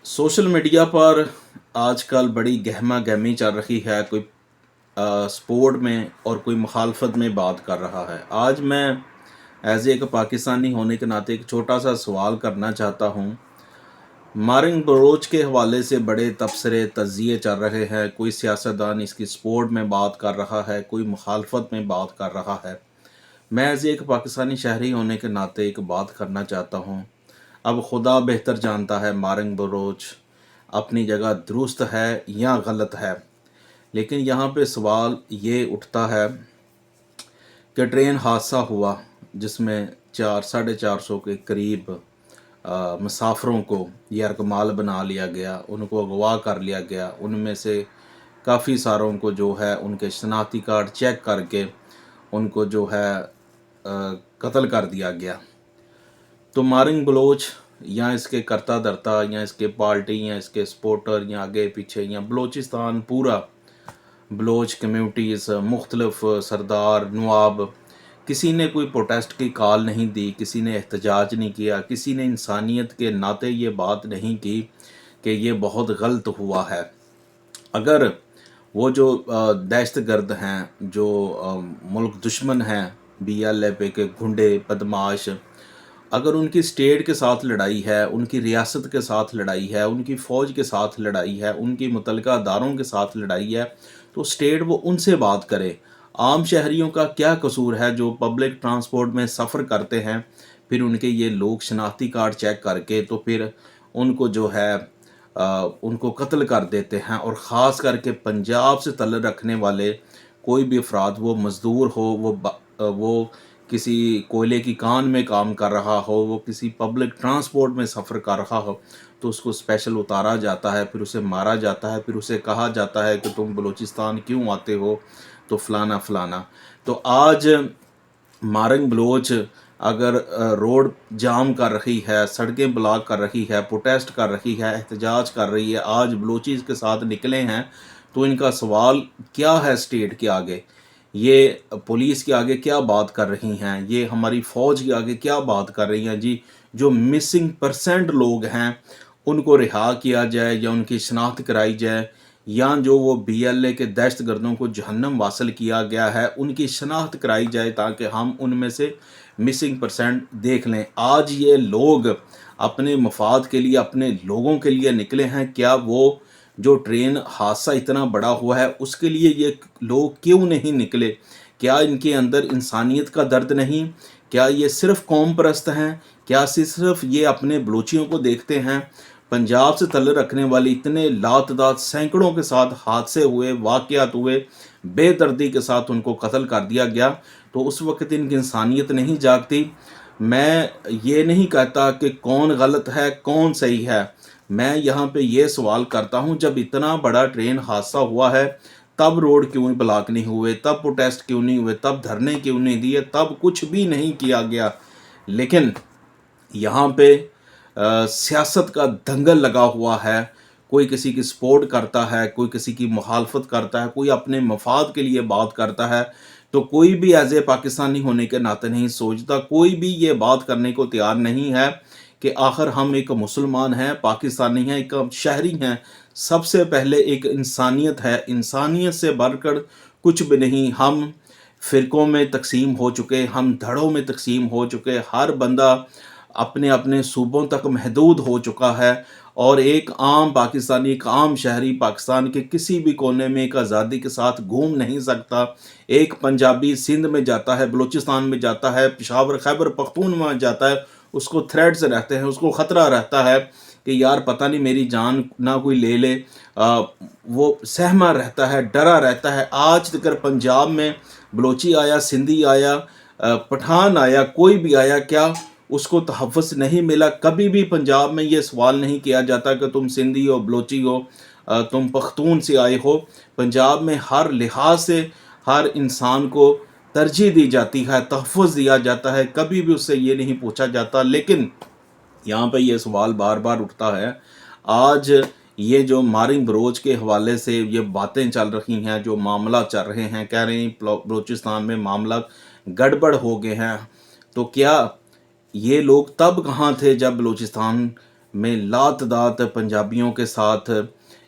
Social media पर आजकल बड़ी गहमा गहमी चल रही है। कोई स्पोर्ट में और कोई मुखालफत में बात कर रहा है। आज मैं एज एक पाकिस्तानी होने के नाते एक छोटा सा सवाल करना चाहता हूँ। मारिंग बलोच के हवाले से बड़े तबसरे तज्जिए चल रहे हैं। कोई सियासतदान इसकी सपोर्ट में बात कर रहा है, कोई मुखालफत में बात कर रहा है। मैं एज एक पाकिस्तानी शहरी होने के नाते एक बात करना चाहता हूँ। अब खुदा बेहतर जानता है मारिंग बलोच अपनी जगह दुरुस्त है या गलत है। लेकिन यहाँ पे सवाल ये उठता है कि ट्रेन हादसा हुआ जिसमें 400-450 के करीब मुसाफरों को यरगमाल बना लिया गया, उनको अगवा कर लिया गया। उनमें से काफ़ी सारों को जो है उनके शनाख्ती कार्ड चेक करके उनको जो है कत्ल कर दिया गया। तो मारिंग बलोच या इसके करता धरता या इसके पार्टी या इसके सपोर्टर या आगे पीछे या बलोचिस्तान पूरा बलोच कम्यूनिटीज़ मुख्तलिफ सरदार नवाब, किसी ने कोई प्रोटेस्ट की कॉल नहीं दी, किसी ने एहतजाज नहीं किया, किसी ने इंसानियत के नाते ये बात नहीं की कि ये बहुत गलत हुआ है। अगर वो जो दहशतगर्द हैं, जो मुल्क दुश्मन हैं, BLF के गुंडे बदमाश, अगर उनकी स्टेट के साथ लड़ाई है, उनकी रियासत के साथ लड़ाई है, उनकी फ़ौज के साथ लड़ाई है, उनकी मुतलका अदारों के साथ लड़ाई है, तो स्टेट वो उनसे बात करे। आम शहरियों का क्या कसूर है जो पब्लिक ट्रांसपोर्ट में सफ़र करते हैं, फिर उनके ये लोग शनाख्ती कार्ड चेक करके तो फिर उनको जो है उनको कत्ल कर देते हैं। और ख़ास करके पंजाब से तल्लुक़ रखने वाले कोई भी अफराद, वो मज़दूर हो, वो किसी कोयले की कान में काम कर रहा हो, वो किसी पब्लिक ट्रांसपोर्ट में सफ़र कर रहा हो, तो उसको स्पेशल उतारा जाता है, फिर उसे मारा जाता है, फिर उसे कहा जाता है कि तुम बलूचिस्तान क्यों आते हो, तो फ़लाना फ़लाना। तो आज मारिंग बलोच अगर रोड जाम कर रही है, सड़कें ब्लॉक कर रही है, प्रोटेस्ट कर रही है, एहतजाज कर रही है, आज बलोचीज़ के साथ निकले हैं, तो इनका सवाल क्या है स्टेट के आगे, ये पुलिस के आगे क्या बात कर रही हैं, ये हमारी फ़ौज के आगे क्या बात कर रही हैं जी। जो मिसिंग परसेंट लोग हैं उनको रिहा किया जाए या उनकी शनाख्त कराई जाए, या जो वो BLA के दहशतगर्दों को जहन्नम वासल किया गया है उनकी शनाख्त कराई जाए, ताकि हम उनमें से मिसिंग परसेंट देख लें। आज ये लोग अपने मफाद के लिए, अपने लोगों के लिए निकले हैं। क्या वो जो ट्रेन हादसा इतना बड़ा हुआ है उसके लिए ये लोग क्यों नहीं निकले? क्या इनके अंदर इंसानियत का दर्द नहीं? क्या ये सिर्फ़ कौम परस्त हैं? क्या सिर्फ ये अपने बलोचियों को देखते हैं? पंजाब से तल्लुक़ रखने वाली इतने लातदाद सैकड़ों के साथ हादसे हुए, वाक़यात हुए, बेदर्दी के साथ उनको कत्ल कर दिया गया, तो उस वक़्त इनकी इंसानियत नहीं जागती? मैं ये नहीं कहता कि कौन गलत है, कौन सही है। मैं यहाँ पे ये सवाल करता हूँ, जब इतना बड़ा ट्रेन हादसा हुआ है तब रोड क्यों ब्लॉक नहीं हुए, तब प्रोटेस्ट क्यों नहीं हुए, तब धरने क्यों नहीं दिए, तब कुछ भी नहीं किया गया। लेकिन यहाँ पे सियासत का दंगल लगा हुआ है। कोई किसी की सपोर्ट करता है, कोई किसी की मुखालफत करता है, कोई अपने मफाद के लिए बात करता है। तो कोई भी एज ए पाकिस्तानी होने के नाते नहीं सोचता, कोई भी ये बात करने को तैयार नहीं है कि आखिर हम एक मुसलमान हैं, पाकिस्तानी हैं, एक शहरी हैं। सबसे पहले एक इंसानियत है, इंसानियत से बढ़कर कुछ भी नहीं। हम फ़िरक़ों में तकसीम हो चुके, हम धड़ों में तकसीम हो चुके, हर बंदा अपने अपने सूबों तक महदूद हो चुका है। और एक आम पाकिस्तानी, एक आम शहरी पाकिस्तान के किसी भी कोने में एक आज़ादी के साथ घूम नहीं सकता। एक पंजाबी सिंध में जाता है, बलूचिस्तान में जाता है, पेशावर खैबर पख्तूनख्वा में जाता है, उसको थ्रेट्स रहते हैं, उसको ख़तरा रहता है कि यार पता नहीं मेरी जान ना कोई ले ले। वो सहमा रहता है, डरा रहता है। आज तक पंजाब में बलोची आया, सिंधी आया, पठान आया, कोई भी आया, क्या उसको तहफ़्फ़ुज़ नहीं मिला? कभी भी पंजाब में ये सवाल नहीं किया जाता कि तुम सिंधी हो, बलोची हो, तुम पख्तून से आए हो। पंजाब में हर लिहाज से हर इंसान को तरजीह दी जाती है, तहफ़्फ़ुज़ दिया जाता है, कभी भी उससे ये नहीं पूछा जाता। लेकिन यहाँ पे ये सवाल बार बार उठता है। आज ये जो मारिंग बलोच के हवाले से ये बातें चल रही हैं, जो मामला चल रहे हैं, कह रहे हैं बलूचिस्तान में मामला गड़बड़ हो गए हैं, तो क्या ये लोग तब कहाँ थे जब बलूचिस्तान میں लातदात पंजाबियों के साथ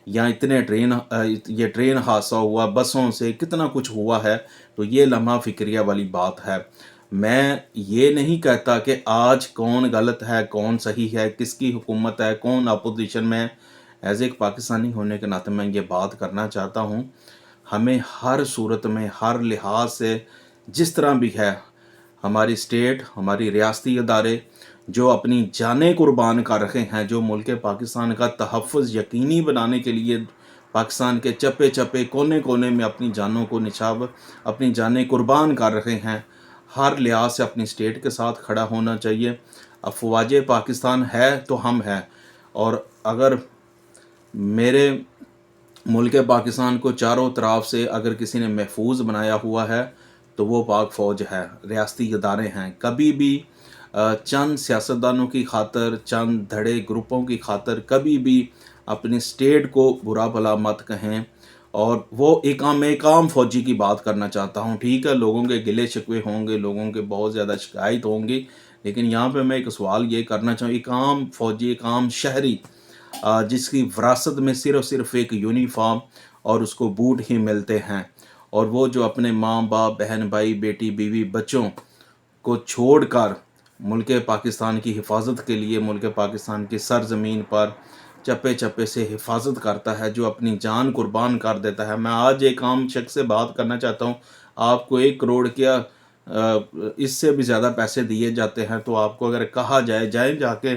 या इतने ये ट्रेन हादसा हुआ, बसों से कितना कुछ हुआ है। तो ये लम्हा फ़िक्रिया वाली बात है। मैं ये नहीं कहता कि आज कौन गलत है, कौन सही है, किसकी हुकूमत है, कौन अपोजिशन में। एज़ एक पाकिस्तानी होने के नाते मैं ये बात करना चाहता हूँ, हमें हर सूरत में, हर लिहाज से, जिस तरह भी है, हमारी स्टेट, हमारी रियासती अदारे जो अपनी जानें कुर्बान कर रहे हैं, जो मुल्क पाकिस्तान का तहफ़्फ़ुज़ यकीनी बनाने के लिए पाकिस्तान के चप्पे चप्पे, कोने कोने में अपनी जानों को निछावर, अपनी जानें कुर्बान कर रहे हैं, हर लिहाज से अपनी स्टेट के साथ खड़ा होना चाहिए। अफवाज पाकिस्तान है तो हम हैं, और अगर मेरे मुल्क पाकिस्तान को चारों तरफ से अगर किसी ने महफूज बनाया हुआ है तो वो पाक फ़ौज है, रियासती इदारे हैं। कभी भी चंद सियासतदानों की खातर, चंद धड़े ग्रुपों की खातर कभी भी अपनी स्टेट को बुरा भला मत कहें। और वो एक आम फ़ौजी की बात करना चाहता हूँ। ठीक है, लोगों के गिले शिकवे होंगे, लोगों के बहुत ज़्यादा शिकायत होंगी, लेकिन यहाँ पे मैं एक सवाल ये करना चाहूँ, एक आम फ़ौजी, एक आम शहरी जिसकी विरासत में सिर्फ़ एक यूनिफ़ॉर्म और उसको बूट ही मिलते हैं, और वो जो अपने माँ बाप, बहन भाई, बेटी बीवी, बच्चों को छोड़कर मुल्क पाकिस्तान की हिफाजत के लिए, मुल्क पाकिस्तान की सरज़मीन पर चप्पे चप्पे से हिफाजत करता है, जो अपनी जान कुर्बान कर देता है। मैं आज एक आम शख्स से बात करना चाहता हूँ। आपको 1 करोड़ क्या इससे भी ज़्यादा पैसे दिए जाते हैं, तो आपको अगर कहा जाए जाएं जाके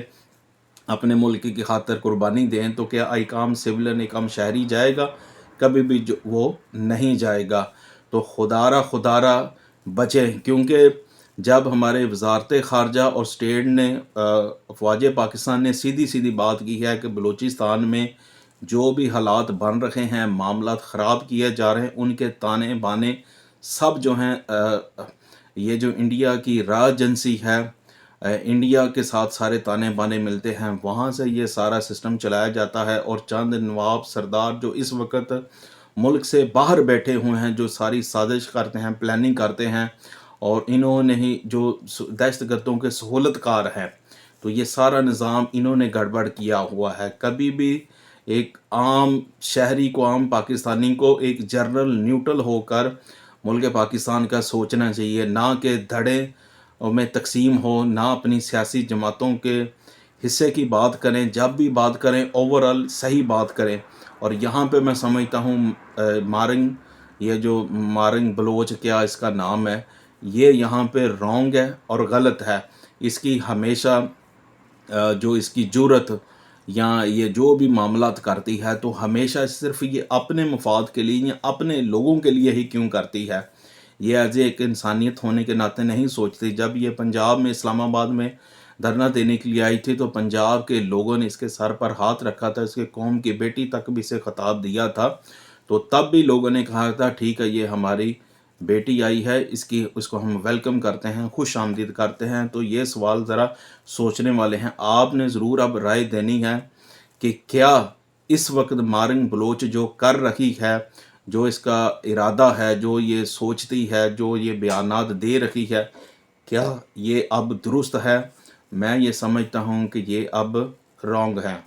अपने मुल्क की खातर कुर्बानी दें, तो क्या एक आम सिविलियन, एक आम शहरी जाएगा? कभी भी जो वो नहीं जाएगा। तो खुदारा बचें, क्योंकि जब हमारे वजारत ख़ारजा और स्टेट ने अफ़वाज पाकिस्तान ने सीधी सीधी बात की है कि बलूचिस्तान में जो भी हालात बन रहे हैं, मामलात ख़राब किए जा रहे हैं, उनके ताने बाने सब जो हैं, ये जो इंडिया की रॉ एजेंसी है, इंडिया के साथ सारे ताने बाने मिलते हैं, वहाँ से ये सारा सिस्टम चलाया जाता है। और चंद नवाब सरदार जो इस वक्त मुल्क से बाहर बैठे हुए हैं, जो सारी साजिश करते हैं, प्लानिंग करते हैं, और इन्होंने ही जो दहशतगर्दों के सहूलतकार हैं, तो ये सारा निज़ाम इन्होंने गड़बड़ किया हुआ है। कभी भी एक आम शहरी को, आम पाकिस्तानी को एक जर्नल न्यूट्रल होकर मुल्क पाकिस्तान का सोचना चाहिए, ना कि धड़े में तकसीम हो, ना अपनी सियासी जमातों के हिस्से की बात करें। जब भी बात करें ओवरऑल सही बात करें। और यहाँ पे मैं समझता हूँ मारंग, ये जो मारंग बलोच क्या इसका नाम है, ये यहाँ पे रॉन्ग है और गलत है। इसकी हमेशा जो इसकी जुर्रत या ये जो भी मामलात करती है, तो हमेशा सिर्फ ये अपने मफाद के लिए या अपने लोगों के लिए ही क्यों करती है। ये एज एक इंसानियत होने के नाते नहीं सोचती। जब ये पंजाब में, इस्लामाबाद में धरना देने के लिए आई थी, तो पंजाब के लोगों ने इसके सर पर हाथ रखा था, इसके कौम की बेटी तक भी इसे खिताब दिया था। तो तब भी लोगों ने कहा था ठीक है, ये हमारी बेटी आई है, उसको हम वेलकम करते हैं, खुश आमदीद करते हैं। तो ये सवाल ज़रा सोचने वाले हैं। आपने ज़रूर अब राय देनी है कि क्या इस वक्त मारंग बलोच जो कर रही है, जो इसका इरादा है, जो ये सोचती है, जो ये बयानात दे रही है, क्या ये अब दुरुस्त है? मैं ये समझता हूँ कि ये अब रॉन्ग है।